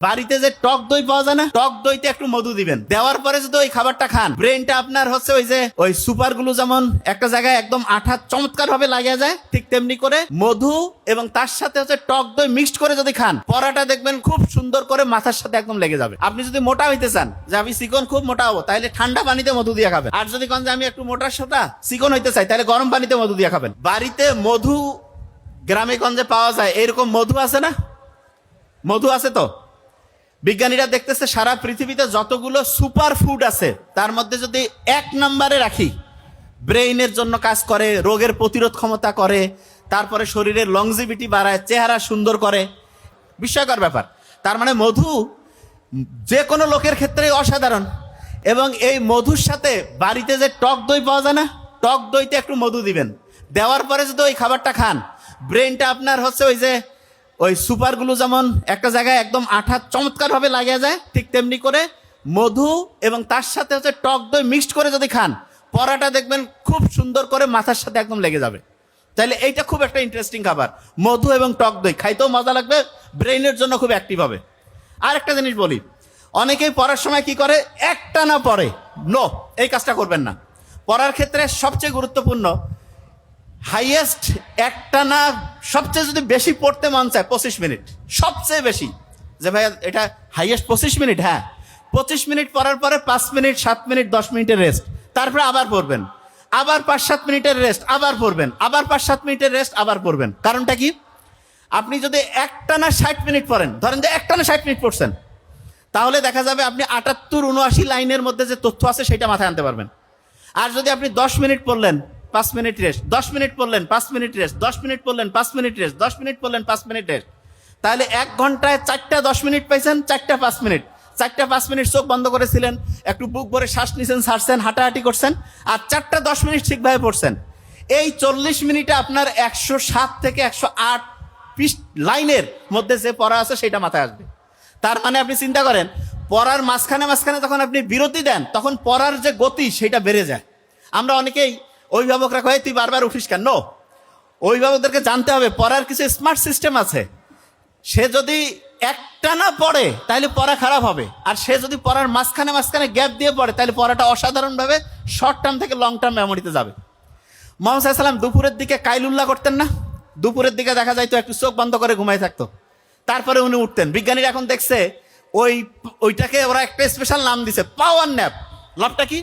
বাড়িতে যে টক দই পাওয়া যায় না, টক দইতে একটু মধু দিবেন, দেওয়ার পরে যদি ওই খাবারটা খান, ব্রেনটা আপনার হচ্ছে ওই যে ওই সুপার গ্লু যেমন একটা জায়গায় একদম আঠা চমৎকার ভাবে লাগিয়ে যায়, ঠিক তেমনি করে মধু এবং তার সাথে হচ্ছে টক দই মিক্সড করে যদি খান, পরাটা দেখবেন খুব সুন্দর করে মাথার সাথে একদম লেগে যাবে। আপনি যদি মোটা হইতে চান, যে আমি চিকন খুব মোটা হবো, তাহলে ঠান্ডা পানিতে মধু দিয়ে খাবেন। আর যদি কোন যে আমি একটু মোটার সাথে চিকন হইতে চাই, তাহলে গরম পানিতে মধু দিয়ে খাবেন। বাড়িতে মধু গ্রামে গঞ্জে পাওয়া যায়, এরকম মধু আছে না? মধু আছে তো? বিজ্ঞানীরা দেখতেছে সারা পৃথিবীতে যতগুলো সুপার ফুড আছে তার মধ্যে যদি 1 নম্বরে রাখি, ব্রেইনের জন্য কাজ করে, রোগের প্রতিরোধ ক্ষমতা করে, তারপরে শরীরের লংজিভিটি বাড়ায়, চেহারা সুন্দর করে, বিস্ময়কর ব্যাপার। তার মানে মধু যে কোনো লোকের ক্ষেত্রে অসাধারণ। এবং এই মধুর সাথে বাড়িতে যে টক দই পাওয়া যায় না, টক দইতে একটু মধু দিবেন, দেওয়ার পরে যদি ওই খাবারটা খান, ব্রেনটা আপনার হচ্ছে ওই যে ওই সুপার গ্লু যেমন একটা জায়গায় একদম আঠা চমৎকার ভাবে লাগিয়ে যায়, ঠিক তেমনি করে মধু এবং তার সাথে হচ্ছে টক দই মিক্সড করে যদি খান, পরাটা দেখবেন খুব সুন্দর করে মাথার সাথে একদম লেগে যাবে। তাহলে এইটা খুব একটা ইন্টারেস্টিং খাবার, মধু এবং টক দই। খাইতেও মজা লাগবে, ব্রেইনের জন্য খুব অ্যাক্টিভ হবে। আর একটা জিনিস বলি, অনেকেই পড়ার সময় কি করে, একটানা পড়ে। নো, এই কাজটা করবেন না। পড়ার ক্ষেত্রে সবচেয়ে গুরুত্বপূর্ণ, হাইয়েস্ট একটানা সবচেয়ে যদি বেশি পড়তে মন চায় 25 মিনিট, সবচেয়ে বেশি। যে ভাই এটা হাইয়েস্ট 25 মিনিট, হ্যাঁ 25 মিনিট পড়ার পরে 5 মিনিট 7 মিনিট 10 মিনিটের রেস্ট, তারপরে আবার পড়বেন, আবার 5-7 মিনিটের রেস্ট, আবার পড়বেন, আবার 5-7 মিনিটের রেস্ট, আবার পড়বেন। কারণটা কি? আপনি যদি একটানা 60 মিনিট পড়েন, ধরেন যে একটানা 60 মিনিট পড়ছেন, তাহলে দেখা যাবে আপনি 78-79 লাইনের মধ্যে যে তথ্য আছে সেটা মাথায় আনতে পারবেন। আর যদি আপনি 10 মিনিট পড়লেন 5 মিনিট রেস্ট, 10 মিনিট পড়লেন 5 মিনিট রেস্ট, 10 মিনিট পড়লেন 5 মিনিট রেস্ট, 10 মিনিট পড়লেন 5 মিনিট রেস্ট, তাহলে 1 ঘন্টায় 4টা 10 মিনিট পাইছেন, 4টা 5 মিনিট, 4টা 5 মিনিট চোখ বন্ধ করেছিলেন, একটু বুক ভরে শ্বাস নিছেন, ছাড়ছেন, হাঁটাহাঁটি করছেন, আর 4টা 10 মিনিট ঠিকভাবে পড়ছেন। এই 40 মিনিটে আপনার 107 থেকে 108 লাইনের মধ্যে যে পড়া আছে সেটা মাথায় আসবে। তার মানে আপনি চিন্তা করেন, পড়ার মাঝখানে মাঝখানে যখন আপনি বিরতি দেন, তখন পড়ার যে গতি সেটা বেড়ে যায়। আমরা অনেকেই অভিভাবকরা কয়ে তুই বারবার উঠিস কেন? অভিভাবকদেরকে জানতে হবে পড়ার কিছু স্মার্ট সিস্টেম আছে। সে যদি একটানা পড়ে তাহলে পড়া খারাপ হবে, আর সে যদি পড়ার মাঝখানে মাঝখানে গ্যাপ দিয়ে পড়ে তাহলে পড়াটা অসাধারণভাবে শর্ট টার্ম থেকে লং টার্ম মেমোরিতে যাবে। মোহাম্মদ সাল্লাল্লাহু আলাইহি ওয়াসাল্লাম দুপুরের দিকে কাইলুল্লাহ করতেন না? দুপুরের দিকে দেখা যায় তো একটু চোখ বন্ধ করে ঘুমাই থাকতো, তারপরে উনি উঠতেন। বিজ্ঞানীরা এখন দেখছে ওইটাকে ওরা একটা স্পেশাল নাম দিছে, পাওয়ার ন্যাপ। লাভটা কি?